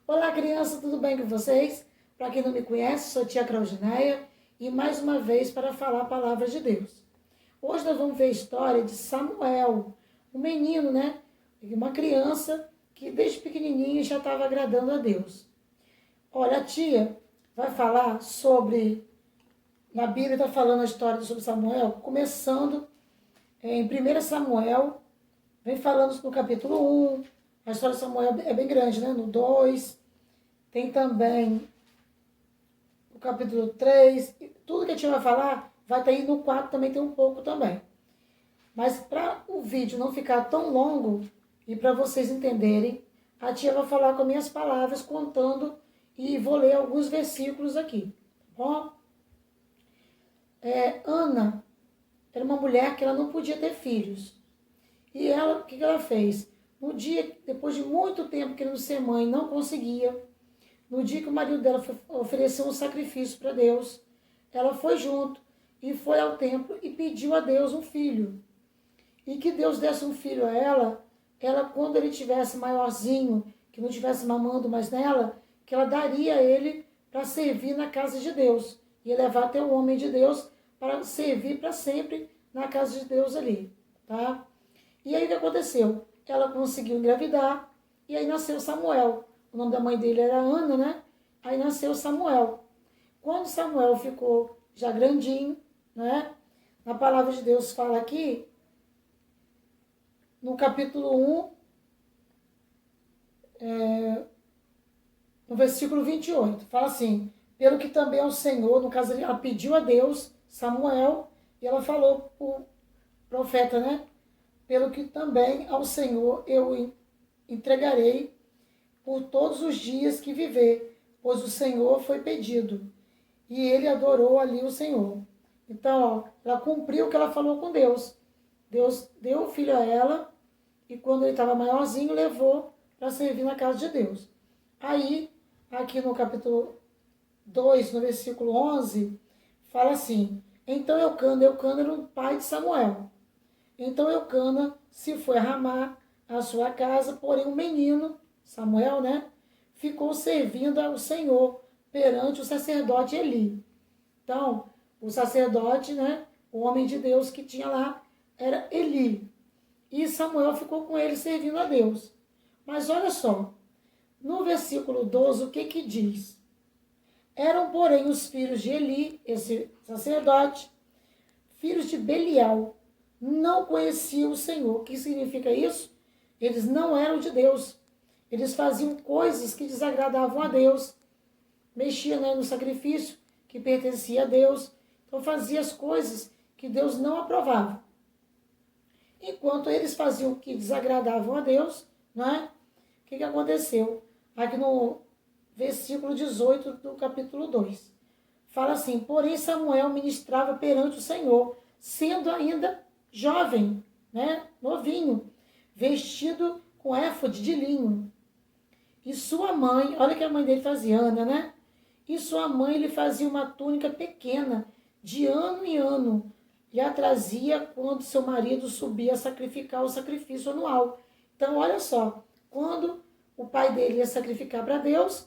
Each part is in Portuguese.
Olá, criança, tudo bem com vocês? Para quem não me conhece, sou tia Claudineia e mais uma vez para falar a palavra de Deus. Hoje nós vamos ver a história de Samuel, um menino, né? Uma criança que desde pequenininho já estava agradando a Deus. Olha, a tia vai falar sobre, na Bíblia está falando a história sobre Samuel, começando em 1 Samuel, vem falando no capítulo 1, a história de Samuel é bem grande, né? No 2, tem também o capítulo 3, tudo que a gente vai falar vai estar aí no 4, também tem um pouco também. Mas para o vídeo não ficar tão longo e para vocês entenderem, a tia vai falar com minhas palavras, contando, e vou ler alguns versículos aqui. Tá bom? Ana era uma mulher que ela não podia ter filhos. E ela, o que ela fez? No dia, depois de muito tempo querendo ser mãe, não conseguia. No dia que o marido dela ofereceu um sacrifício para Deus, ela foi junto e foi ao templo e pediu a Deus um filho. E que Deus desse um filho a ela, quando ele tivesse maiorzinho, que não estivesse mamando mais nela, que ela daria a ele para servir na casa de Deus. Ia levar até o homem de Deus para servir para sempre na casa de Deus ali, tá? E aí o que aconteceu? Ela conseguiu engravidar e aí nasceu Samuel. O nome da mãe dele era Ana, né? Aí nasceu Samuel. Quando Samuel ficou já grandinho, né? Na palavra de Deus fala aqui, no capítulo 1, no versículo 28, fala assim: pelo que também ao Senhor, no caso ela pediu a Deus, Samuel, e ela falou para o profeta, né? Pelo que também ao Senhor eu entregarei por todos os dias que viver, pois o Senhor foi pedido. E ele adorou ali o Senhor. Então, ó, ela cumpriu o que ela falou com Deus. Deus deu o filho a ela, e quando ele estava maiorzinho, levou para servir na casa de Deus. Aí, aqui no capítulo 2, no versículo 11, fala assim: então Eucana era o pai de Samuel. Então Eucana se foi a Ramá, a sua casa, porém o menino, Samuel, né, ficou servindo ao Senhor perante o sacerdote Eli. Então, o sacerdote, né, o homem de Deus que tinha lá, era Eli. E Samuel ficou com ele servindo a Deus. Mas olha só, no versículo 12, o que diz? Eram, porém, os filhos de Eli, esse sacerdote, filhos de Belial, não conheciam o Senhor. O que significa isso? Eles não eram de Deus. Eles faziam coisas que desagradavam a Deus. Mexiam, né, no sacrifício que pertencia a Deus. Então fazia as coisas que Deus não aprovava. Enquanto eles faziam o que desagradavam a Deus, não é? O que aconteceu? Aqui no versículo 18 do capítulo 2. Fala assim: porém Samuel ministrava perante o Senhor, sendo ainda jovem, né, novinho, vestido com éfode de linho. E sua mãe, olha o que a mãe dele fazia, Ana, né? E sua mãe lhe fazia uma túnica pequena, de ano em ano, e a trazia quando seu marido subia a sacrificar o sacrifício anual. Então, olha só, quando o pai dele ia sacrificar para Deus,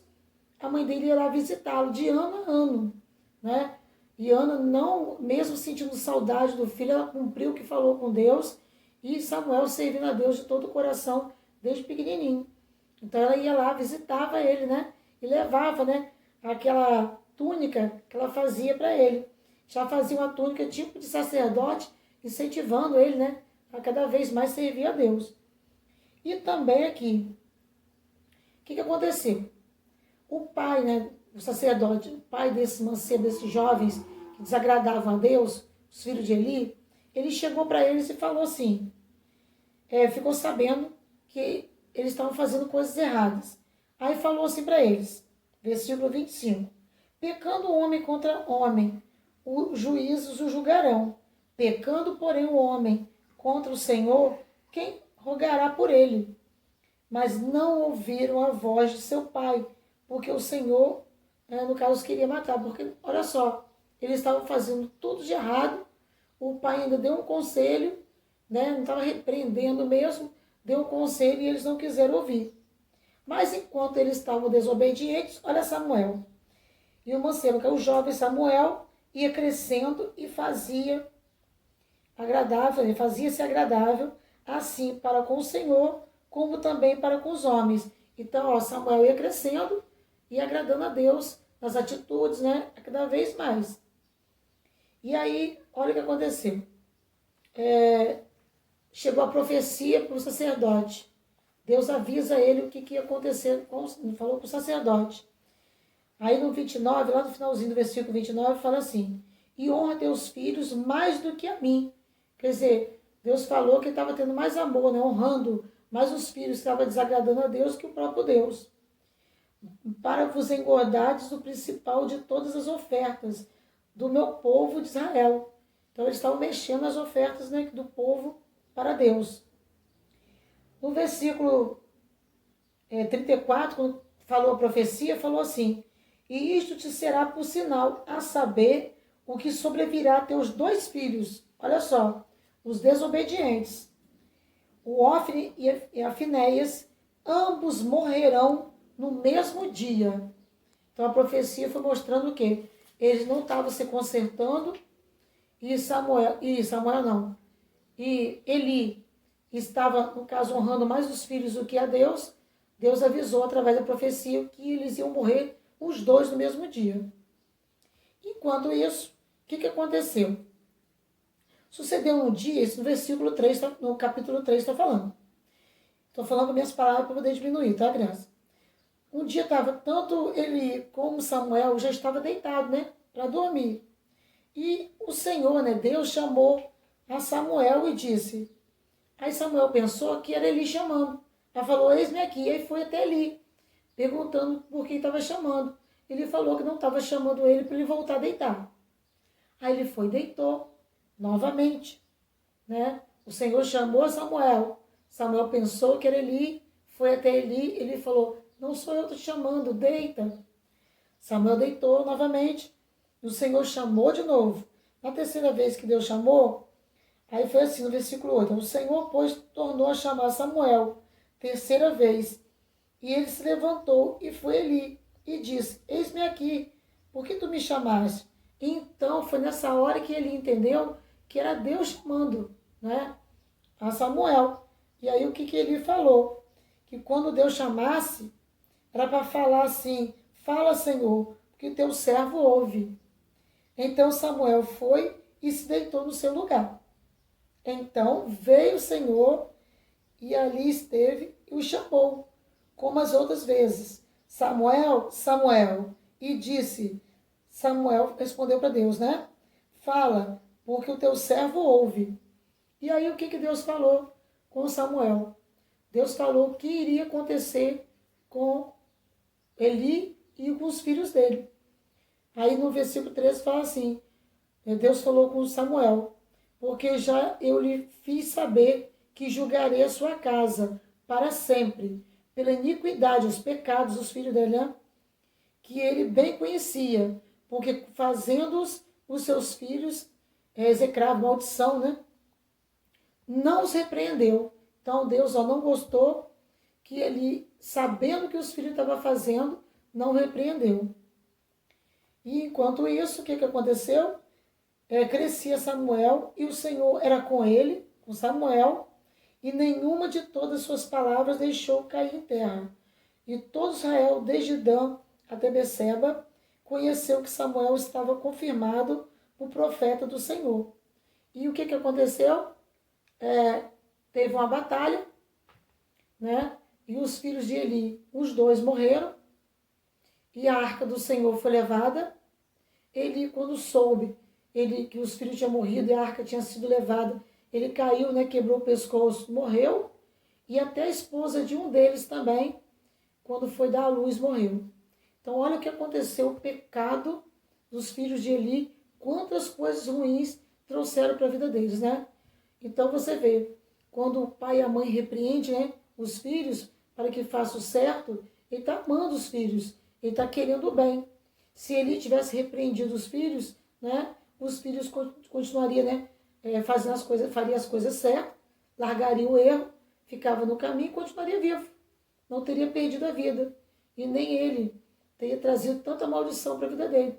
a mãe dele ia lá visitá-lo de ano a ano, né? E Ana, não, mesmo sentindo saudade do filho, ela cumpriu o que falou com Deus, e Samuel servindo a Deus de todo o coração, desde pequenininho. Então ela ia lá, visitava ele, né? E levava, né, aquela túnica que ela fazia para ele. Já fazia uma túnica tipo de sacerdote, incentivando ele, né, a cada vez mais servir a Deus. E também aqui, o que aconteceu? O pai, né, o sacerdote, o pai desses mancebos, desses jovens que desagradavam a Deus, os filhos de Eli, ele chegou para eles e falou assim, ficou sabendo que eles estavam fazendo coisas erradas. Aí falou assim para eles, versículo 25, pecando o homem contra homem, os juízes o julgarão. Pecando, porém, o homem contra o Senhor, quem rogará por ele? Mas não ouviram a voz de seu pai, porque o Senhor, no caso, os queria matar. Porque, olha só, eles estavam fazendo tudo de errado, o pai ainda deu um conselho, né, não estava repreendendo mesmo, deu um conselho e eles não quiseram ouvir. Mas enquanto eles estavam desobedientes, olha Samuel. E o mancebo, que é o jovem Samuel, ia crescendo e fazia agradável, ele fazia-se agradável, assim para com o Senhor, como também para com os homens. Então, ó, Samuel ia crescendo e agradando a Deus nas atitudes, né? Cada vez mais. E aí, olha o que aconteceu. Chegou a profecia para o sacerdote. Deus avisa ele o que ia acontecer, falou com o sacerdote. Aí no 29, lá no finalzinho do versículo 29, fala assim: e honra teus filhos mais do que a mim. Quer dizer, Deus falou que ele estava tendo mais amor, né? Honrando mais os filhos, que estava desagradando a Deus que o próprio Deus. Para vos engordardes do principal de todas as ofertas do meu povo de Israel. Então eles estavam mexendo nas ofertas, né, do povo para Deus. No versículo 34, quando falou a profecia, falou assim: e isto te será por sinal, a saber, o que sobrevirá a teus 2 filhos. Olha só, os desobedientes. O Ofni e a Finéias, ambos morrerão no mesmo dia. Então a profecia foi mostrando o quê? Eles não estavam se consertando e e Eli estava, no caso, honrando mais os filhos do que a Deus. Deus avisou através da profecia que eles iam morrer os 2 no mesmo dia. Enquanto isso, o que aconteceu? Sucedeu um dia, isso no versículo 3, no capítulo 3 está falando. Estou falando minhas palavras para poder diminuir, tá, criança? Um dia estava, tanto Eli como Samuel já estava deitado, né, para dormir. E o Senhor, né, Deus chamou a Samuel e disse. Aí Samuel pensou que era Eli chamando. Ela falou, eis-me aqui. E aí foi até Eli, perguntando por quem estava chamando. Ele falou que não estava chamando ele para ele voltar a deitar. Aí ele foi e deitou novamente, né? O Senhor chamou Samuel. Samuel pensou que era Eli, foi até Eli, ele falou, não sou eu que te chamando, deita. Samuel deitou novamente, e o Senhor chamou de novo. Na terceira vez que Deus chamou, aí foi assim no versículo 8, o Senhor, pois, tornou a chamar Samuel, terceira vez, e ele se levantou e foi Eli, e disse, eis-me aqui, por que tu me chamaste? Então foi nessa hora que ele entendeu que era Deus chamando, né, a Samuel. E aí o que ele falou? Que quando Deus chamasse, era para falar assim, fala Senhor, porque teu servo ouve. Então Samuel foi e se deitou no seu lugar. Então veio o Senhor e ali esteve e o chamou, como as outras vezes. Samuel, Samuel. E disse, Samuel respondeu para Deus, né? Fala, porque o teu servo ouve. E aí o que Deus falou com Samuel? Deus falou o que iria acontecer com Eli e com os filhos dele. Aí no versículo 13 fala assim, Deus falou com Samuel, porque já eu lhe fiz saber que julgarei a sua casa para sempre, pela iniquidade, os pecados dos filhos dele, né? Que ele bem conhecia, porque fazendo-os os seus filhos, execrava maldição, né? Não os repreendeu. Então Deus não gostou que ele, sabendo que os filhos estavam fazendo, não repreendeu. E enquanto isso, o que aconteceu? Crescia Samuel e o Senhor era com ele, com Samuel, e nenhuma de todas as suas palavras deixou cair em terra. E todo Israel, desde Dan até Beceba, conheceu que Samuel estava confirmado o profeta do Senhor. E o que aconteceu? Teve uma batalha, né? E os filhos de Eli, os 2 morreram, e a arca do Senhor foi levada. Ele, quando soube que os filhos tinham morrido e a arca tinha sido levada, ele caiu, né, quebrou o pescoço, morreu, e até a esposa de um deles também, quando foi dar à luz, morreu. Então olha o que aconteceu, o pecado dos filhos de Eli, quantas coisas ruins trouxeram para a vida deles, né? Então você vê, quando o pai e a mãe repreendem, né, os filhos para que façam o certo, ele está amando os filhos, ele está querendo o bem. Se ele tivesse repreendido os filhos, né, os filhos continuariam, né, fazendo faria as coisas certas, largaria o erro, ficava no caminho e continuaria vivo. não teria perdido a vida. E nem ele teria trazido tanta maldição para a vida dele.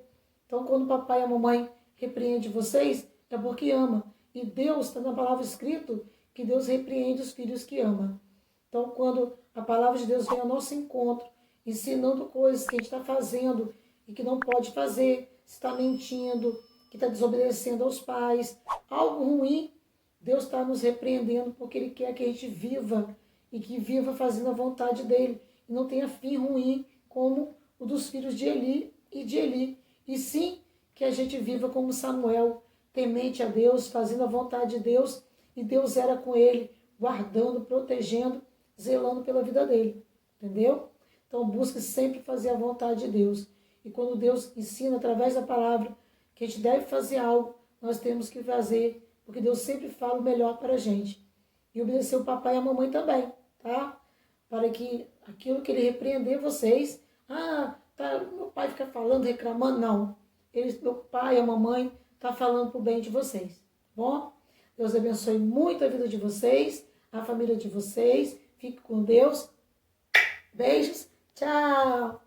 Então, quando o papai e a mamãe repreendem vocês, é porque ama. E Deus, está na palavra escrito, que Deus repreende os filhos que ama. Então, quando a palavra de Deus vem ao nosso encontro, ensinando coisas que a gente está fazendo e que não pode fazer, se está mentindo, que está desobedecendo aos pais, algo ruim, Deus está nos repreendendo porque Ele quer que a gente viva e que viva fazendo a vontade dEle e não tenha fim ruim como o dos filhos de Eli e de Eli. E sim, que a gente viva como Samuel, temente a Deus, fazendo a vontade de Deus, e Deus era com ele, guardando, protegendo, zelando pela vida dele, entendeu? Então busque sempre fazer a vontade de Deus. E quando Deus ensina através da palavra que a gente deve fazer algo, nós temos que fazer, porque Deus sempre fala o melhor para a gente. E obedecer o papai e a mamãe também, tá? Para que aquilo que ele repreender vocês, meu pai fica falando, reclamando, não. Meu pai e a mamãe tá falando pro bem de vocês, tá bom? Deus abençoe muito a vida de vocês, a família de vocês. Fique com Deus. Beijos. Tchau.